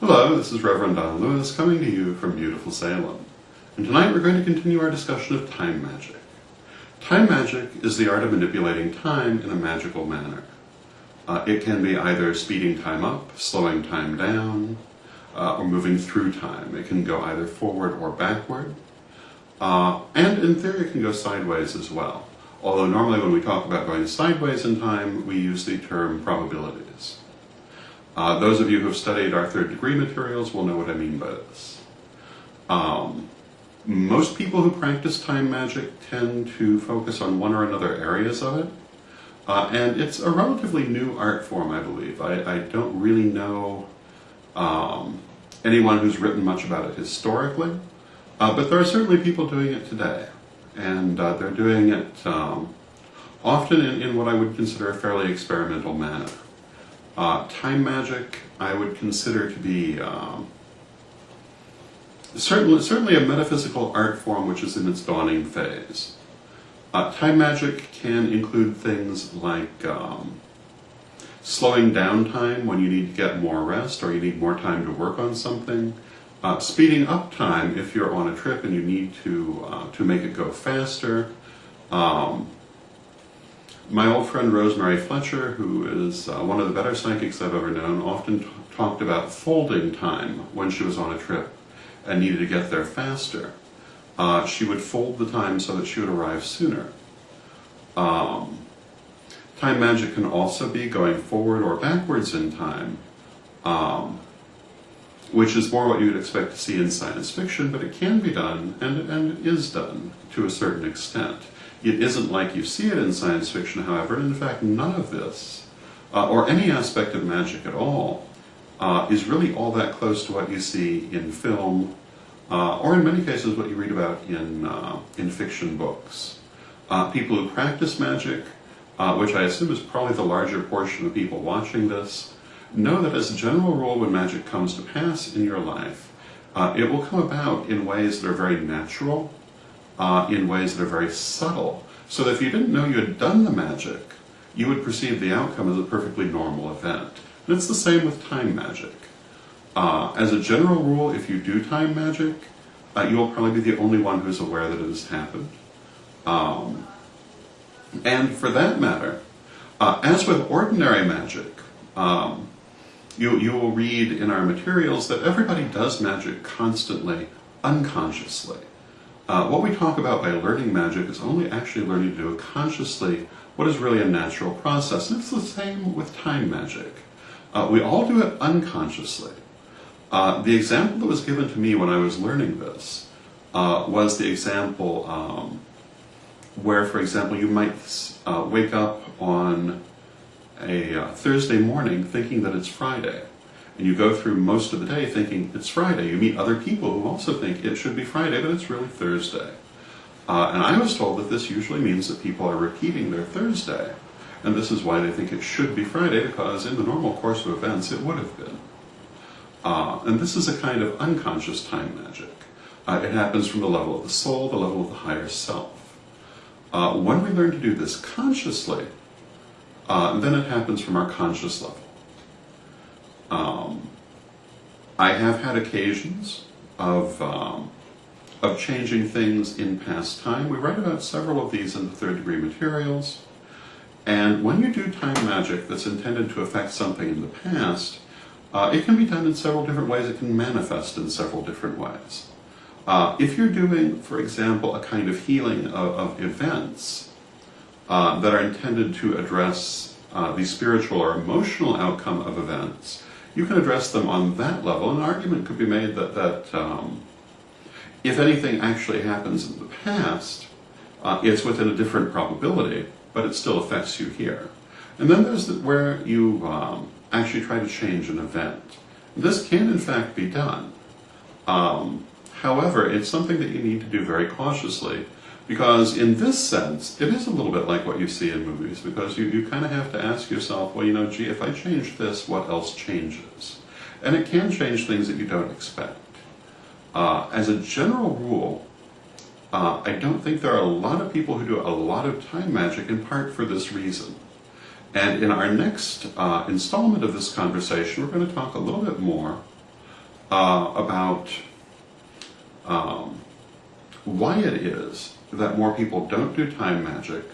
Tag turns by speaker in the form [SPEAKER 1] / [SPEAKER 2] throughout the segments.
[SPEAKER 1] Hello, this is Reverend Don Lewis coming to you from beautiful Salem. And tonight we're going to continue our discussion of time magic. Time magic is the art of manipulating time in a magical manner. It can be either speeding time up, slowing time down, or moving through time. It can go either forward or backward. And in theory it can go sideways as well. Although normally when we talk about going sideways in time, we use the term probabilities. Those of you who have studied our third degree materials will know what I mean by this. Most people who practice time magic tend to focus on one or another areas of it. And it's a relatively new art form, I believe. I don't really know anyone who's written much about it historically. But there are certainly people doing it today. And they're doing it often in what I would consider a fairly experimental manner. Time magic I would consider to be certainly a metaphysical art form which is in its dawning phase. Time magic can include things like slowing down time when you need to get more rest or you need more time to work on something. Speeding up time if you're on a trip and you need to make it go faster. My old friend Rosemary Fletcher, who is one of the better psychics I've ever known, often talked about folding time when she was on a trip and needed to get there faster. She would fold the time so that she would arrive sooner. Time magic can also be going forward or backwards in time, which is more what you would expect to see in science fiction, but it can be done, and it is done to a certain extent. It isn't like you see it in science fiction, however, and in fact none of this, or any aspect of magic at all, is really all that close to what you see in film, or in many cases what you read about in fiction books. People who practice magic, which I assume is probably the larger portion of people watching this, know that as a general rule when magic comes to pass in your life, it will come about in ways that are very natural, in ways that are very subtle, so that if you didn't know you had done the magic, you would perceive the outcome as a perfectly normal event. And it's the same with time magic. As a general rule, if you do time magic, you will probably be the only one who's aware that it has happened. And for that matter, as with ordinary magic, you will read in our materials that everybody does magic constantly, unconsciously. What we talk about by learning magic is only actually learning to do it consciously, what is really a natural process. And it's the same with time magic. We all do it unconsciously. The example that was given to me when I was learning this was the example where, for example, you might wake up on a Thursday morning thinking that it's Friday. And you go through most of the day thinking it's Friday. You meet other people who also think it should be Friday, but it's really Thursday. And I was told that this usually means that people are repeating their Thursday. And this is why they think it should be Friday, because in the normal course of events it would have been. And this is a kind of unconscious time magic. It happens from the level of the soul, the level of the higher self. When we learn to do this consciously, then it happens from our conscious level. I have had occasions of changing things in past time. We write about several of these in the third degree materials. And when you do time magic that's intended to affect something in the past, it can be done in several different ways. It can manifest in several different ways. If you're doing, for example, a kind of healing of events that are intended to address the spiritual or emotional outcome of events, you can address them on that level. An argument could be made that if anything actually happens in the past, it's within a different probability, but it still affects you here. And then there's where you actually try to change an event. This can in fact be done. However, it's something that you need to do very cautiously, because in this sense, it is a little bit like what you see in movies, because you kind of have to ask yourself, well, gee, if I change this, what else changes? And it can change things that you don't expect. As a general rule, I don't think there are a lot of people who do a lot of time magic, in part for this reason. And in our next installment of this conversation, we're going to talk a little bit more about why it is that more people don't do time magic,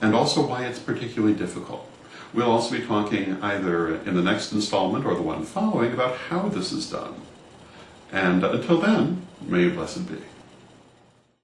[SPEAKER 1] and also why it's particularly difficult. We'll also be talking either in the next installment or the one following about how this is done. And until then, may you blessed be.